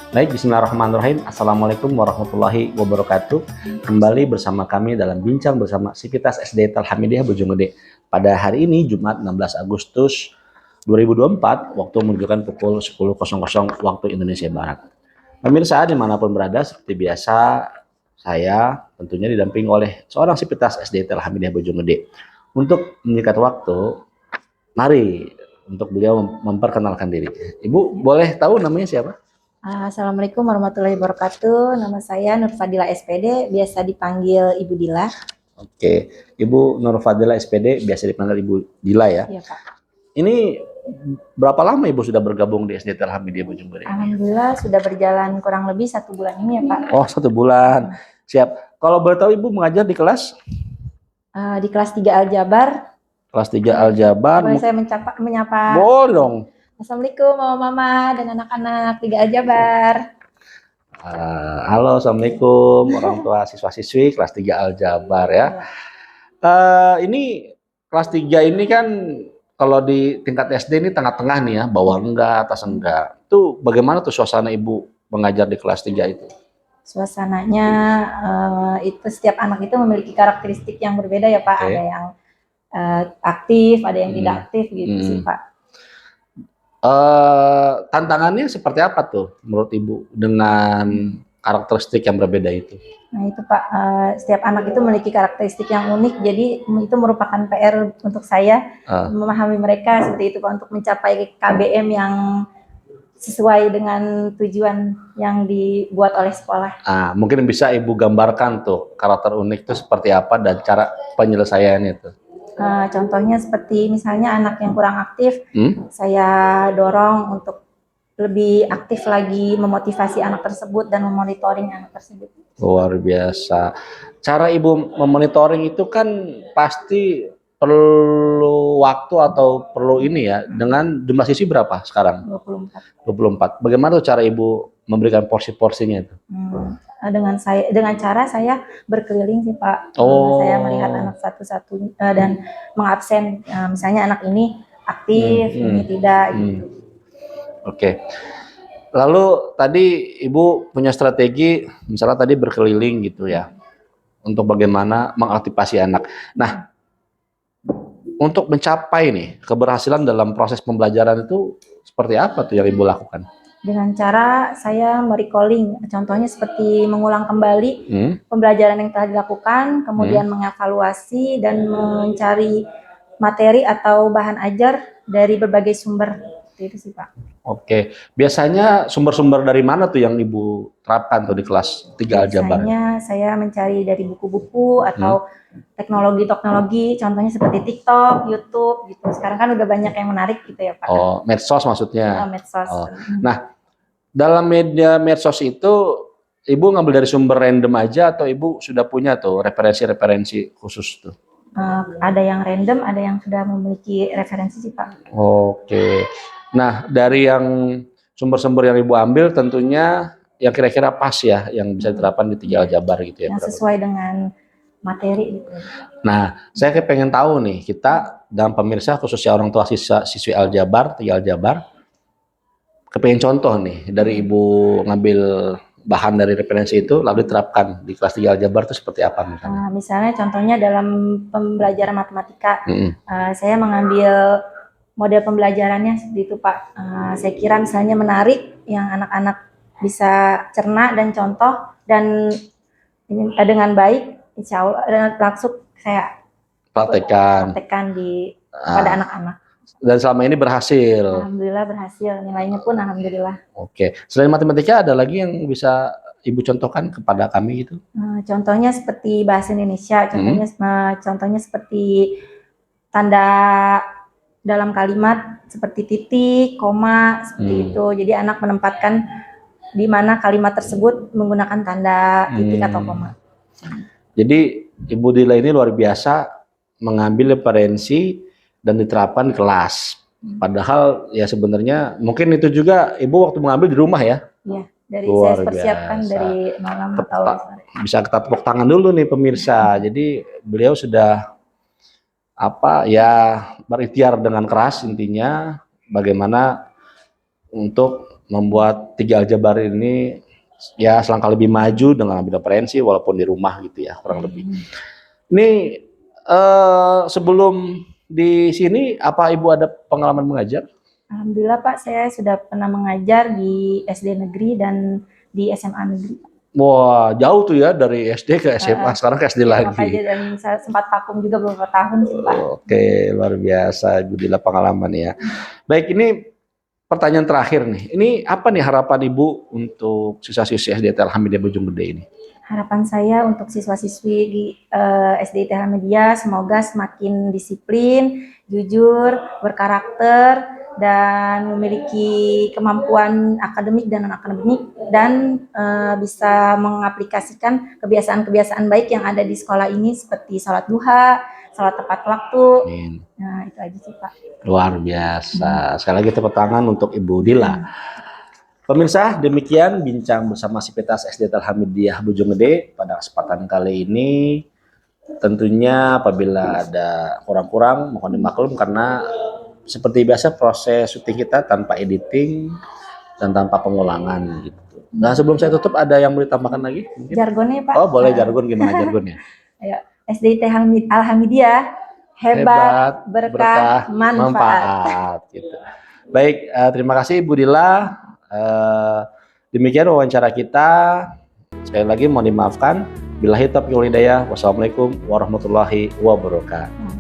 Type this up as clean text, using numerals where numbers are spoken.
Baik, bismillahirrahmanirrahim. Assalamualaikum warahmatullahi wabarakatuh. Kembali bersama kami dalam Bincang Bersama Sivitas SD Talhamidiyah Bojonggede. Pada hari ini, Jumat 16 Agustus 2024, waktu menunjukkan pukul 10.00 waktu Indonesia Barat. Pemirsa dimanapun berada, seperti biasa, saya tentunya didampingi oleh seorang Sivitas SD Talhamidiyah Bojonggede. Untuk menyingkat waktu, mari untuk beliau memperkenalkan diri. Ibu, boleh tahu namanya siapa? Assalamualaikum warahmatullahi wabarakatuh. Nama saya Nur Fadila SPD, biasa dipanggil Ibu Dila. Oke, Ibu Nur Fadila SPD, biasa dipanggil Ibu Dila ya. Iya, Pak. Ini berapa lama Ibu sudah bergabung di SD Talhamidiyah Bojonggede? Alhamdulillah sudah berjalan kurang lebih 1 bulan ini ya, Pak. Oh, 1 bulan. Siap. Kalau boleh tahu Ibu mengajar di kelas? Di kelas 3 Aljabar. Kelas 3 Aljabar. Boleh saya menyapa? Boleh dong. Assalamualaikum mama dan anak-anak 3 Aljabar. Halo, Assalamualaikum orang tua siswa-siswi kelas 3 Aljabar ya. Ini kelas 3 ini kan kalau di tingkat SD ini tengah-tengah nih ya, bawah enggak, atas enggak. Itu bagaimana tuh suasana Ibu mengajar di kelas 3 itu? Suasananya itu setiap anak itu memiliki karakteristik yang berbeda ya, Pak. Oke. Ada yang aktif, ada yang tidak aktif gitu sih, Pak. Tantangannya seperti apa tuh menurut Ibu dengan karakteristik yang berbeda itu? Nah itu Pak, setiap anak itu memiliki karakteristik yang unik, jadi itu merupakan PR untuk saya memahami mereka seperti itu Pak, untuk mencapai KBM yang sesuai dengan tujuan yang dibuat oleh sekolah. Mungkin bisa Ibu gambarkan tuh karakter unik itu seperti apa dan cara penyelesaiannya itu. Contohnya seperti misalnya anak yang kurang aktif, saya dorong untuk lebih aktif lagi, memotivasi anak tersebut dan memonitoring anak tersebut. Luar biasa. Cara Ibu memonitoring itu kan pasti perlu waktu atau perlu ini ya, dengan jumlah siswi berapa sekarang? 24. Bagaimana tuh cara Ibu memberikan porsi-porsinya itu? Dengan cara saya berkeliling sih Pak. Saya melihat anak satu-satu dan mengabsen, misalnya anak ini aktif, ini tidak gitu. Oke. Lalu tadi Ibu punya strategi, misalnya tadi berkeliling gitu ya, untuk bagaimana mengaktifasi anak. Nah, untuk mencapai nih keberhasilan dalam proses pembelajaran itu seperti apa tuh yang Ibu lakukan? Dengan cara saya merecalling, contohnya seperti mengulang kembali pembelajaran yang telah dilakukan, kemudian mengevaluasi dan mencari materi atau bahan ajar dari berbagai sumber. Itu sih Pak. Oke, biasanya sumber-sumber dari mana tuh yang Ibu terapkan tuh di kelas 3 Aljabar? Biasanya saya mencari dari buku-buku atau teknologi-teknologi, contohnya seperti TikTok, YouTube gitu. Sekarang kan udah banyak yang menarik gitu ya Pak. Oh, medsos maksudnya? Medsos. Nah, dalam media medsos itu Ibu ngambil dari sumber random aja atau Ibu sudah punya tuh referensi-referensi khusus tuh? Ada yang random, ada yang sudah memiliki referensi sih Pak. Oke. Nah, dari yang sumber-sumber yang Ibu ambil tentunya yang kira-kira pas ya, yang bisa diterapkan di 3 Aljabar gitu ya. Yang sesuai dengan materi gitu. Nah, saya pengen tahu nih, kita dan pemirsa khususnya orang tua siswi Aljabar, 3 Aljabar, kepengen contoh nih dari Ibu ngambil bahan dari referensi itu lalu diterapkan di kelas 3 Aljabar itu seperti apa misalnya? Misalnya contohnya dalam pembelajaran matematika, saya mengambil model pembelajarannya seperti itu Pak. Saya kira misalnya menarik yang anak-anak bisa cerna dan contoh dan dengan baik, insya Allah langsung saya praktekkan pada anak-anak. Dan selama ini berhasil? Alhamdulillah berhasil, nilainya pun alhamdulillah. Oke, selain matematika ada lagi yang bisa Ibu contohkan kepada kami gitu? Contohnya seperti bahasa Indonesia, contohnya seperti tanda dalam kalimat seperti titik, koma, seperti itu. Jadi anak menempatkan di mana kalimat tersebut menggunakan tanda titik atau koma. Jadi Ibu Dila ini luar biasa mengambil referensi dan diterapkan di kelas. Padahal ya sebenarnya mungkin itu juga Ibu waktu mengambil di rumah ya? Iya, saya persiapkan dari malam atau sore. Bisa kita tepuk tangan dulu nih pemirsa. Jadi beliau sudah berikhtiar dengan keras intinya bagaimana untuk membuat Tiga Aljabar ini ya selangkah lebih maju dengan ambil referensi walaupun di rumah gitu ya kurang lebih. Ini sebelum di sini apa Ibu ada pengalaman mengajar? Alhamdulillah Pak, saya sudah pernah mengajar di SD negeri dan di SMA negeri. Wah, jauh tuh ya dari SD ke SMA, sekarang ke SD Ya, lagi. makanya dan saya sempat vakum juga beberapa tahun sih Pak. Oke, luar biasa Ibu Dila pengalaman ya. Baik, ini pertanyaan terakhir nih. Ini apa nih harapan Ibu untuk siswa-siswi SDT Alhamidiyah Bojonggede ini? Harapan saya untuk siswa-siswi di SDIT Alhamidiyah semoga semakin disiplin, jujur, berkarakter, dan memiliki kemampuan akademik dan non-akademik, dan bisa mengaplikasikan kebiasaan-kebiasaan baik yang ada di sekolah ini seperti sholat duha, sholat tepat waktu. Amin. Nah, itu aja sih Pak. Luar biasa. Sekali lagi tepuk tangan untuk Ibu Dila. Pemirsa, demikian bincang bersama Sivitas SDT Alhamidiyah Bojonggede pada kesempatan kali ini. Tentunya apabila ada kurang-kurang mohon dimaklum karena seperti biasa proses syuting kita tanpa editing dan tanpa pengulangan gitu. Nah, sebelum saya tutup ada yang mau ditambahkan lagi? Mungkin? Jargonnya Pak. Oh, boleh jargon, gimana jargonnya? Ayo, SDIT Alhamidiyah hebat, berkah, manfaat. Gitu. Baik, terima kasih Ibu Dila. Demikian wawancara kita. Sekali lagi mohon dimaafkan. Billahi taufiq wal hidayah. Wassalamualaikum warahmatullahi wabarakatuh.